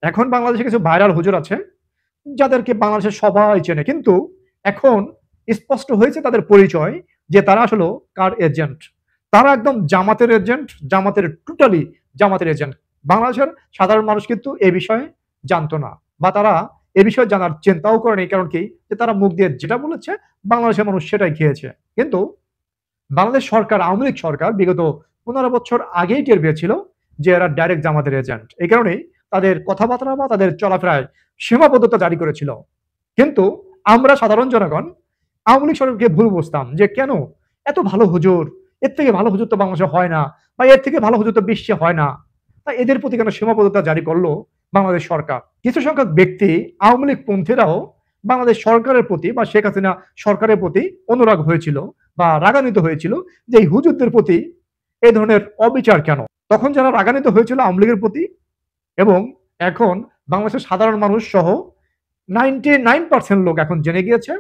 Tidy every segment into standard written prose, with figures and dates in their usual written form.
এখন বাংলাদেশে কিছু ভাইরাল হুজুর আছে যাদেরকে বাংলাদেশের সবাই চেনে, কিন্তু এখন স্পষ্ট হয়েছে তাদের পরিচয় যে তারা আসলে কার এজেন্ট। তারা একদম জামাতের এজেন্ট, জামাতের টোটালি জামাতের এজেন্ট। বাংলাদেশের সাধারণ মানুষ কিন্তু এ বিষয়ে জানতো না, বা তারা এ বিষয়ে জানার চিন্তাও করেনি। কারণ কি, যে তারা মুখ দিয়ে যেটা বলেছে বাংলাদেশের মানুষ সেটাই খেয়েছে। কিন্তু বাংলাদেশ সরকার, আওয়ামী লীগ সরকার বিগত 15 বছর আগেই টের পেয়েছিল যে এরা ডাইরেক্ট জামাতের এজেন্ট। এই কারণেই তাদের কথাবার্তা বা তাদের চলাফেরায় সীমাবদ্ধতা জারি করেছিল। কিন্তু আমরা সাধারণ জনগণ আওয়ামী লীগ সরকারকে ভুল বুঝতাম যে কেন এত ভালো হুজুর, এর থেকে ভালো হুজুর তো বাংলাদেশে হয় না, বা এর থেকে ভালো হুজুর তো বিশ্বে হয় না, তা এদের প্রতি কেন সীমাবদ্ধতা জারি করলো বাংলাদেশ সরকার। কিছু সংখ্যক ব্যক্তি আওয়ামী লীগ পন্থীরাও বাংলাদেশ সরকারের প্রতি বা শেখ হাসিনা সরকারের প্রতি অনুরাগ হয়েছিল বা রাগান্বিত হয়েছিল যে এই হুজুরদের প্রতি এই ধরনের অবিচার কেন। তখন যারা রাগান্বিত হয়েছিল আওয়ামী লীগের প্রতি, এবং এখন বাংলাদেশের সাধারণ মানুষ সহ 99% লোক এখন জেনে গিয়েছে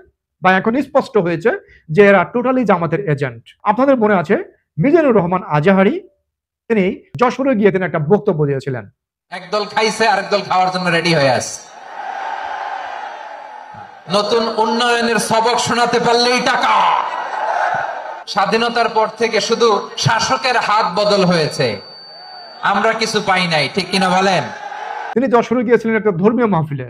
বা এখন স্পষ্ট হয়েছে যে এরা টোটালি জামাতের এজেন্ট। আপনাদের মনে আছে মিজানুর রহমান আজাহারি, তিনি যশোরে গিয়ে তিনি একটা বক্তব্য দিয়েছিলেন। একদল খাইছে আরেক দল খাওয়ার জন্য রেডি হয়ে আছে। নতুন উন্নয়নের সবক শোনাতে পারলেই টাকা। স্বাধীনতার পর থেকে শুধু শাসকের হাত বদল হয়েছে, আমরা কিছু পাই নাই, ঠিক কিনা বলেন? তিনি যশোরে গিয়েছিলেন একটা ধর্মীয় মাহফিলে,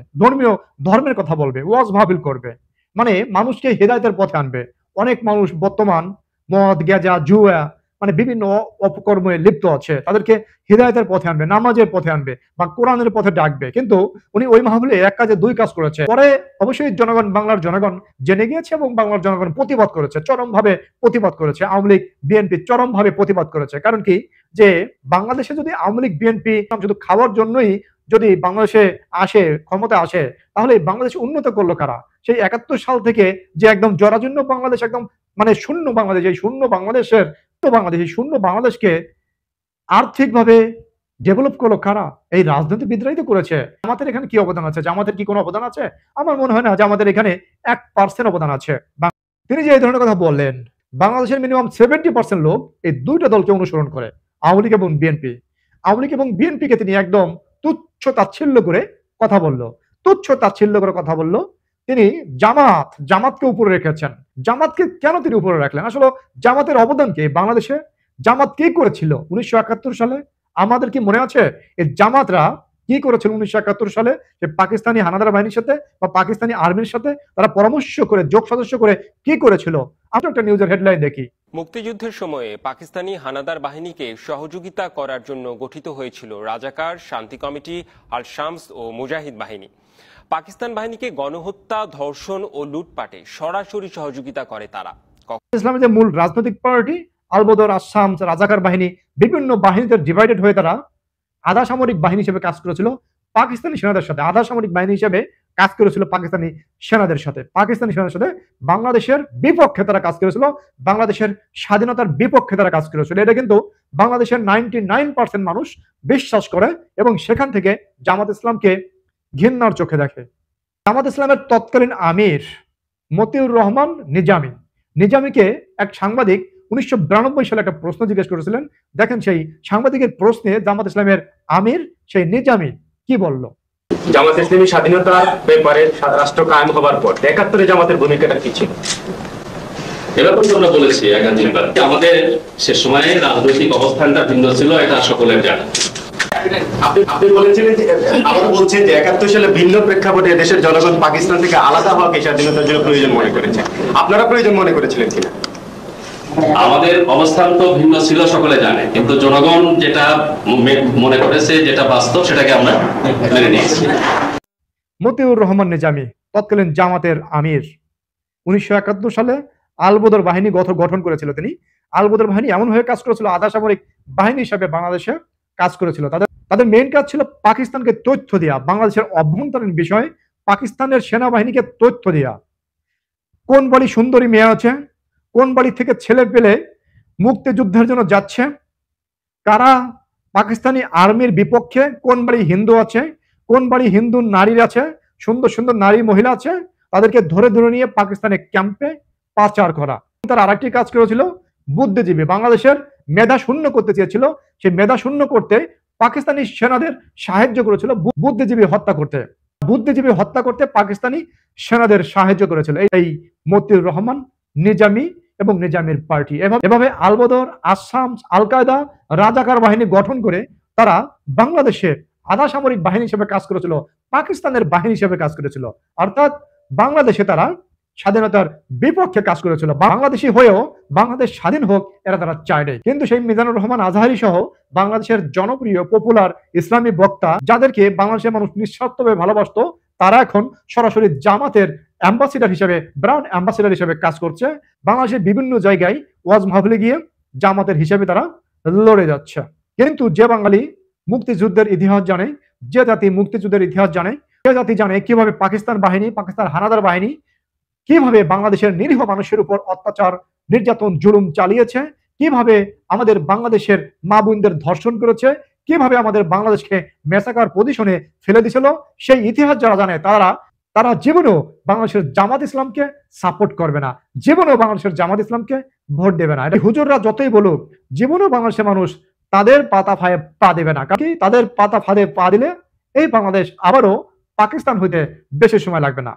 ধর্মের কথা বলবে, ওয়াজ মাহফিল করবে, মানে মানুষকে হেদায়েতের পথে আনবে। অনেক মানুষ বর্তমান মদ, গেজা, জুয়া, মানে বিভিন্ন অপকর্মে লিপ্ত আছে, তাদেরকে হেদায়েতের পথে আনবে, নামাজের পথে আনবে বা কোরআনের পথে ডাকবে। কিন্তু উনি ওই মাহফিলে এক কাজে দুই কাজ করেছে। পরে অবশ্যই জনগণ, বাংলার জনগণ জেনে গিয়েছে এবং বাংলার জনগণ প্রতিবাদ করেছে, চরমভাবে প্রতিবাদ করেছে। আওয়ামী লীগ, বিএনপি চরমভাবে প্রতিবাদ করেছে। কারণ কি, যে বাংলাদেশে যদি আওয়ামী লীগ, বিএনপি শুধু খাওয়ার জন্যই যদি বাংলাদেশে আসে, ক্ষমতা আসে, তাহলে বাংলাদেশ উন্নত করলো কারা? সেই 71 সাল থেকে যে একদম জরাজীর্ণ বাংলাদেশ, একদম মানে শূন্য বাংলাদেশ, এই শূন্য বাংলাদেশকে আর্থিকভাবে ডেভেলপ করলো কারা? এই রাজনীতিবিদরাই তো করেছে। আমাদের এখানে কি অবদান আছে? জামাতের কি কোনো অবদান আছে? আমার মনে হয় না যে আমাদের এখানে 1% অবদান আছে। তিনি যে এই ধরনের কথা বললেন, বাংলাদেশের মিনিমাম 70% লোক এই দুইটা দলকে অনুসরণ করে, আওয়ামী লীগ এবং বিএনপি। আওয়ামী লীগ এবং বিএনপিকে তিনি একদম তুচ্ছ তাচ্ছিল্য করে কথা বললো। তিনি জামাতকে উপরে রেখেছেন। জামাতকে কেন তিনি উপরে রাখলেন? আসলে জামাতের অবদান কি বাংলাদেশে? জামাত কি করেছিল 1971 সালে? আমাদের কি মনে আছে এই জামাতরা কি করেছিল 1971 সালে? যে পাকিস্তানি হানাদার বাহিনীর সাথে বা পাকিস্তানি আর্মির সাথে তারা পরামর্শ করে, যোগ সদস্য করে কি করেছিল? আমরা একটা নিউজের হেডলাইন দেখি। মুক্তিযুদ্ধের সময়ে পাকিস্তানি হানাদার বাহিনীকে সহযোগিতা করার জন্য গঠিত হয়েছিল রাজাকার, শান্তি কমিটি, আল শামস ও মুজাহিদ বাহিনী। পাকিস্তান বাহিনীকে গণহত্যা, ধর্ষণ ও লুটপাটে সরাসরি সহযোগিতা করে তারা। ইসলামের যে মূল রাজনৈতিক পার্টি আলবদর, আসাম, রাজাকার বাহিনী, বিভিন্ন বাহিনীতে ডিভাইডেড হয়ে তারা আধা সামরিক বাহিনী হিসেবে কাজ করেছিল পাকিস্তানি সেনাদের সাথে। আধা সামরিক বাহিনী হিসেবে কাজ করেছিল পাকিস্তানি সেনাদের সাথে। বাংলাদেশের বিপক্ষে তারা কাজ করেছিল, বাংলাদেশের স্বাধীনতার বিপক্ষে তারা কাজ করেছিল। এটা কিন্তু বাংলাদেশের 99% মানুষ বিশ্বাস করে এবং সেখান থেকে জামাত ইসলামকে ঘৃণার চোখে দেখে। জামাত ইসলামের তৎকালীন আমির মতিউর রহমান নিজামীকে এক সাংবাদিক 1992 সালে একটা প্রশ্ন জিজ্ঞেস করেছিলেন। দেখেন সেই সাংবাদিকের প্রশ্নে জামাত ইসলামের আমির সেই নিজামী কি বলল। জামাত ইসলামী স্বাধীনতার ব্যাপারে রাষ্ট্র কায়েম হবার পর 71-এ জামাতের ভূমিকাটা কি ছিল? এরকম আমরা বলেছি একাধিকবার, আমাদের সে সময়ে রাজনৈতিক অবস্থানটা ভিন্ন ছিল, এটা সকলের জানা। আপনি বলেছিলেন যে, আমরা বলছি যে 71 সালে ভিন্ন প্রেক্ষাপটে দেশের জনগণ পাকিস্তান থেকে আলাদা হওয়াকে স্বাধীনতার জন্য প্রয়োজন মনে করেছে। আপনারা প্রয়োজন মনে করেছিলেন কিনা? আমাদের অবস্থান তো ভিন্ন ছিল, সকলে জানে, কিন্তু জনগণ যেটা মনে করেছে, যেটা বাস্তব, সেটাকে আমরা মেনে নিয়েছি। মতিউর রহমান নিজামী তৎকালীন জামাতের আমির 1971 সালে আলবদর বাহিনী গঠন করেছিল। তিনি আলবদর বাহিনী এমন হয়ে কাজ করেছিল, আধা সামরিক বাহিনী হিসেবে বাংলাদেশে কাজ করেছিল। তাদের মেইন কাজ ছিল পাকিস্তানকে তথ্য দেয়া, বাংলাদেশের অভ্যন্তরীণ বিষয় পাকিস্তানের সেনাবাহিনীকে তথ্য দেয়া। কোন বাড়ি সুন্দরী মেয়ে আছে, কোন বাড়ি থেকে ছেলে পেলে মুক্তিযুদ্ধের জন্য যাচ্ছে, কারা পাকিস্তানি আর্মির বিপক্ষে, কোন বাড়ি হিন্দু আছে, কোন বাড়ি হিন্দু নারীর আছে, সুন্দর সুন্দর নারী মহিলা আছে, তাদেরকে ধরে নিয়ে পাকিস্তানের ক্যাম্পে পাচার করা। তার আরেকটি কাজ করেছিল বুদ্ধিজীবী, বাংলাদেশের মেধা শূন্য করতে চেয়েছিল। সেই মেধা শূন্য করতে পাকিস্তানি সেনাদের সাহায্য করেছিল বুদ্ধিজীবী হত্যা করতে। বুদ্ধিজীবী হত্যা করতে পাকিস্তানি সেনাদের সাহায্য করেছিল এই মতিউর রহমান, নিজামী এবং নিজামীর পার্টি। এভাবে আল বদর, আসামস, আল কায়দা, রাজাকার বাহিনী গঠন করে তারা বাংলাদেশে আধা সামরিক বাহিনী হিসেবে কাজ করেছিল, পাকিস্তানের বাহিনী হিসেবে কাজ করেছিল। অর্থাৎ বাংলাদেশে তারা স্বাধীনতার বিপক্ষে কাজ করেছিল। বাংলাদেশি হয়েও বাংলাদেশ স্বাধীন হোক এরা তারা চায়নি। কিন্তু সেই মিজানুর রহমান আজহারি সহ বাংলাদেশের জনপ্রিয় পপুলার ইসলামী বক্তা যাদেরকে বাংলাদেশের মানুষ নিঃস্বার্থভাবে ভালোবাসতো, তারা এখন সরাসরি জামাতের অ্যাম্বাসিডার হিসেবে, ব্র্যান্ড অ্যাম্বাসিডার হিসেবে কাজ করছে। বাংলাদেশের বিভিন্ন জায়গায় ওয়াজ মাহফিলে গিয়ে জামাতের হিসেবে তারা লড়ে যাচ্ছে। কিন্তু যে বাঙালি মুক্তিযুদ্ধের ইতিহাস জানে, যে জাতি মুক্তিযুদ্ধের ইতিহাস জানে, সে জাতি জানে কিভাবে পাকিস্তান হানাদার বাহিনী কিভাবে বাংলাদেশের নিরীহ মানুষের উপর অত্যাচার, নির্যাতন, জুলুম চালিয়েছে, কিভাবে আমাদের বাংলাদেশের মা বোনদের ধর্ষণ করেছে, কিভাবে আমাদের বাংলাদেশকে মেসাকার পজিশনে ফেলে দিয়েছিল। সেই ইতিহাস যারা জানে তারা জীবনেও বাংলাদেশের জামাত ইসলামকে সাপোর্ট করবে না, জীবনেও বাংলাদেশের জামাত ইসলামকে ভোট দেবে না। এটা হুজুররা যতই বলুক, জীবনেও বাংলাদেশের মানুষ তাদের পাতা ফাঁদে পা দেবে না। কারণ তাদের পাতা ফাঁদে পা দিলে এই বাংলাদেশ আবারও পাকিস্তান হইতে বেশি সময় লাগবে না।